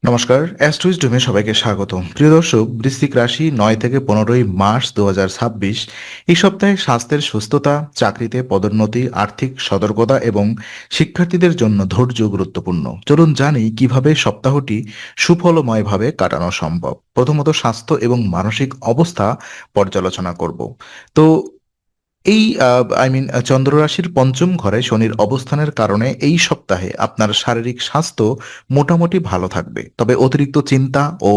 নমস্কার, অ্যাস্ট্রোইজডমে সবাইকে স্বাগত। প্রিয় দর্শক, বৃশ্চিক রাশি ৯ থেকে ১৫ই মার্চ ২০২৬ এই সপ্তাহে স্বাস্থ্যের সুস্থতা, চাকরিতে পদোন্নতি, আর্থিক সতর্কতা এবং শিক্ষার্থীদের জন্য ধৈর্য গুরুত্বপূর্ণ। চলুন জানি কিভাবে সপ্তাহটি সুফলময়ভাবে কাটানো সম্ভব। প্রথমত স্বাস্থ্য এবং মানসিক অবস্থা পর্যালোচনা করব। তো এই চন্দ্র রাশির পঞ্চম ঘরে শনির অবস্থানের কারণে এই সপ্তাহে আপনার শারীরিক স্বাস্থ্য মোটামুটি ভালো থাকবে, তবে অতিরিক্ত চিন্তা ও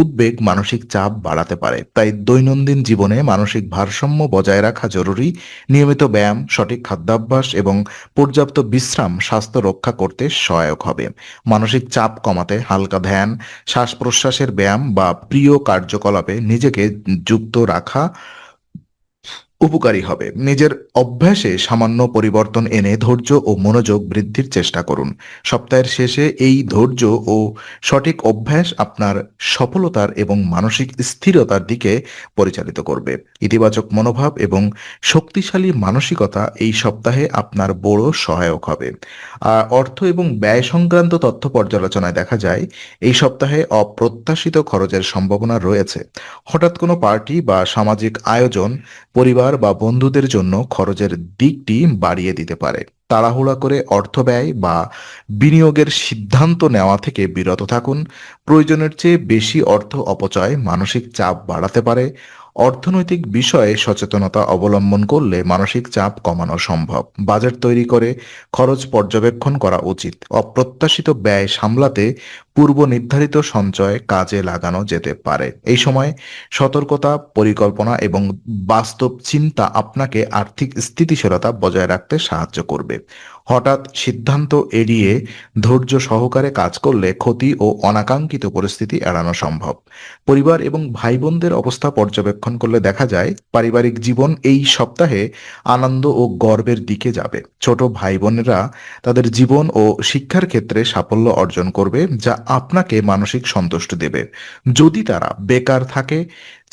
উদ্বেগ মানসিক চাপ বাড়াতে পারে। তাই দৈনন্দিন জীবনে মানসিক ভারসাম্য বজায় রাখা জরুরি। নিয়মিত ব্যায়াম, সঠিক খাদ্যাভ্যাস এবং পর্যাপ্ত বিশ্রাম স্বাস্থ্য রক্ষা করতে সহায়ক হবে। মানসিক চাপ কমাতে হালকা ধ্যান, শ্বাস প্রশ্বাসের ব্যায়াম বা প্রিয় কার্যকলাপে নিজেকে যুক্ত রাখা উপকারী হবে। নিজের অভ্যাসে সামান্য পরিবর্তন এনে ধৈর্য ও মনোযোগ বৃদ্ধির চেষ্টা করুন। সপ্তাহের শেষে এই ধৈর্য ও সঠিক অভ্যাস আপনার সফলতার এবং মানসিক স্থিরতার দিকে পরিচালিত করবে। ইতিবাচক মনোভাব এবং শক্তিশালী মানসিকতা এই সপ্তাহে আপনার বড় সহায়ক হবে। অর্থ এবং ব্যয় সংক্রান্ত তথ্য পর্যালোচনায় দেখা যায় এই সপ্তাহে অপ্রত্যাশিত খরচের সম্ভাবনা রয়েছে। হঠাৎ কোনো পার্টি বা সামাজিক আয়োজন পরিবার বা বন্ধুদের জন্য খরচের দিকটি বাড়িয়ে দিতে পারে। তাড়াহুড়া করে অর্থ ব্যয় বা বিনিয়োগের সিদ্ধান্ত নেওয়া থেকে বিরত থাকুন। প্রয়োজনের চেয়ে বেশি অর্থ অপচয় মানসিক চাপ বাড়াতে পারে। অর্থনৈতিক বিষয়ে সচেতনতা অবলম্বন করলে মানসিক চাপ কমানো সম্ভব। বাজেট তৈরি করে খরচ পর্যবেক্ষণ করা উচিত। অপ্রত্যাশিত ব্যয় সামলাতে পূর্ব নির্ধারিত সঞ্চয় কাজে লাগানো যেতে পারে। এই সময় সতর্কতা, পরিকল্পনা এবং বাস্তব চিন্তা আপনাকে আর্থিক স্থিতিশীলতা বজায় রাখতে সাহায্য করবে। হঠাৎ সিদ্ধান্ত এড়িয়ে ধৈর্য সহকারে কাজ করলে ক্ষতি ও অনাকাঙ্ক্ষিত পরিস্থিতি এড়ানো সম্ভব। পরিবার এবং ভাই বোনদের অবস্থা পর্যবেক্ষণ করলে দেখা যায় পারিবারিক জীবন এই সপ্তাহে আনন্দ ও গর্বের দিকে যাবে। ছোট ভাই বোনেরা তাদের জীবন ও শিক্ষার ক্ষেত্রে সাফল্য অর্জন করবে, যা আপনাকে মানসিক সন্তুষ্টি দেবে। যদি তারা বেকার থাকে,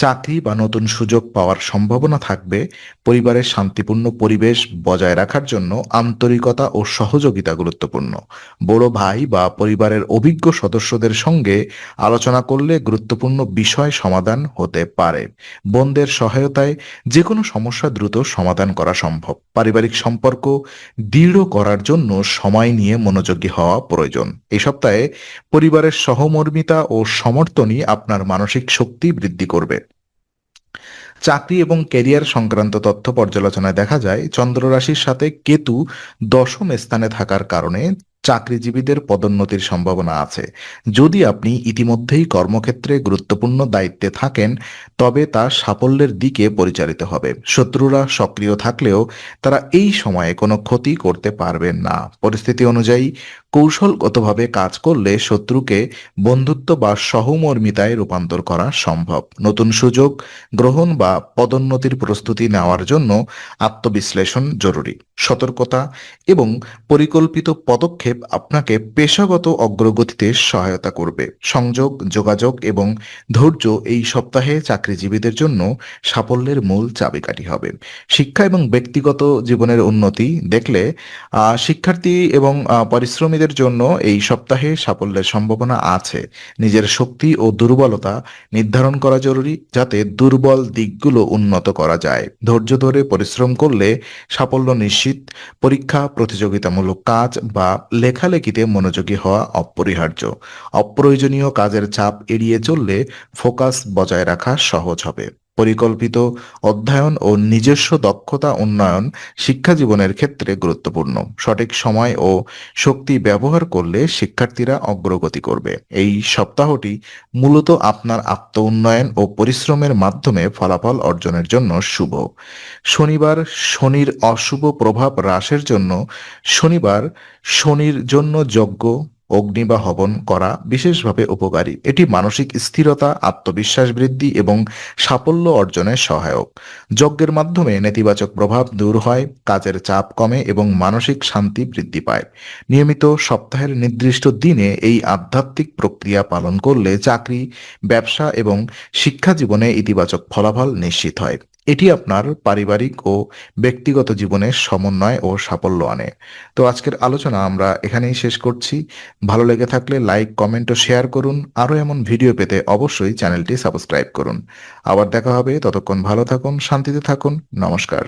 চাকরি বা নতুন সুযোগ পাওয়ার সম্ভাবনা থাকবে। পরিবারের শান্তিপূর্ণ পরিবেশ বজায় রাখার জন্য আন্তরিকতা ও সহযোগিতা গুরুত্বপূর্ণ। বড় ভাই বা পরিবারের অভিজ্ঞ সদস্যদের সঙ্গে আলোচনা করলে গুরুত্বপূর্ণ বিষয় সমাধান হতে পারে। বোনদের সহায়তায় যে কোনো সমস্যা দ্রুত সমাধান করা সম্ভব। পারিবারিক সম্পর্ক দৃঢ় করার জন্য সময় নিয়ে মনোযোগী হওয়া প্রয়োজন। এই সপ্তাহে পরিবারের সহমর্মিতা ও সমর্থনই আপনার মানসিক শক্তি বৃদ্ধি করবে। চাকরি এবং ক্যারিয়ার সংক্রান্ত তথ্য পর্যালোচনায় দেখা যায় চন্দ্র রাশির সাথে কেতু দশম স্থানে থাকার কারণে চাকরিজীবীদের পদোন্নতির সম্ভাবনা আছে। যদি আপনি ইতিমধ্যেই কর্মক্ষেত্রে গুরুত্বপূর্ণ দায়িত্বে থাকেন, তবে তা সাফল্যের দিকে পরিচালিত হবে। শত্রুরা সক্রিয় থাকলেও তারা এই সময়ে কোনো ক্ষতি করতে পারবেন না। পরিস্থিতি অনুযায়ী কৌশলগতভাবে কাজ করলে শত্রুকে বন্ধুত্ব বা সহমর্মিতায় রূপান্তর করা সম্ভব। নতুন সুযোগ গ্রহণ বা পদোন্নতির প্রস্তুতি নেওয়ার জন্য আত্মবিশ্লেষণ জরুরি। সতর্কতা এবং পরিকল্পিত পদক্ষেপ আপনাকে পেশাগত অগ্রগতিতে সহায়তা করবে। সংযোগ, যোগাযোগ এবং ধৈর্য এই সপ্তাহে চাকরিজীবীদের জন্য সাফল্যের মূল চাবিকাঠি হবে। শিক্ষা এবং ব্যক্তিগত জীবনের উন্নতি দেখলে শিক্ষার্থী এবং পরিশ্রমীদের জন্য এই সপ্তাহে সাফল্যের সম্ভাবনা আছে। নিজের শক্তি ও দুর্বলতা নির্ধারণ করা জরুরি, যাতে দুর্বল দিকগুলো উন্নত করা যায়। ধৈর্য ধরে পরিশ্রম করলে সাফল্য নিশ্চিত। পরীক্ষা, প্রতিযোগিতামূলক কাজ বা লেখালেখিতে মনোযোগী হওয়া অপরিহার্য। অপ্রয়োজনীয় কাজের চাপ এড়িয়ে চললে ফোকাস বজায় রাখা সহজ হবে। পরিকল্পিত অধ্যয়ন ও নিজস্ব দক্ষতা উন্নয়ন শিক্ষা জীবনের ক্ষেত্রে গুরুত্বপূর্ণ। সঠিক সময় ও শক্তি ব্যবহার করলে শিক্ষার্থীরা অগ্রগতি করবে। এই সপ্তাহটি মূলত আপনার আত্ম উন্নয়ন ও পরিশ্রমের মাধ্যমে ফলাফল অর্জনের জন্য শুভ। শনিবার শনির অশুভ প্রভাব হ্রাসের জন্য শনিবার শনির জন্য যজ্ঞ, অগ্নি বা হবন করা বিশেষভাবে উপকারী। এটি মানসিক স্থিরতা, আত্মবিশ্বাস বৃদ্ধি এবং সাফল্য অর্জনে সহায়ক। যজ্ঞের মাধ্যমে নেতিবাচক প্রভাব দূর হয়, কাজের চাপ কমে এবং মানসিক শান্তি বৃদ্ধি পায়। নিয়মিত সপ্তাহের নির্দিষ্ট দিনে এই আধ্যাত্মিক প্রক্রিয়া পালন করলে চাকরি, ব্যবসা এবং শিক্ষা জীবনে ইতিবাচক ফলাফল নিশ্চিত হয়। এটি আপনার পারিবারিক ও ব্যক্তিগত জীবনের সমন্বয় ও সাফল্য আনে। তো আজকের আলোচনা আমরা এখানেই শেষ করছি। ভালো লেগে থাকলে লাইক, কমেন্ট ও শেয়ার করুন। আরও এমন ভিডিও পেতে অবশ্যই চ্যানেলটি সাবস্ক্রাইব করুন। আবার দেখা হবে, ততক্ষণ ভালো থাকুন, শান্তিতে থাকুন। নমস্কার।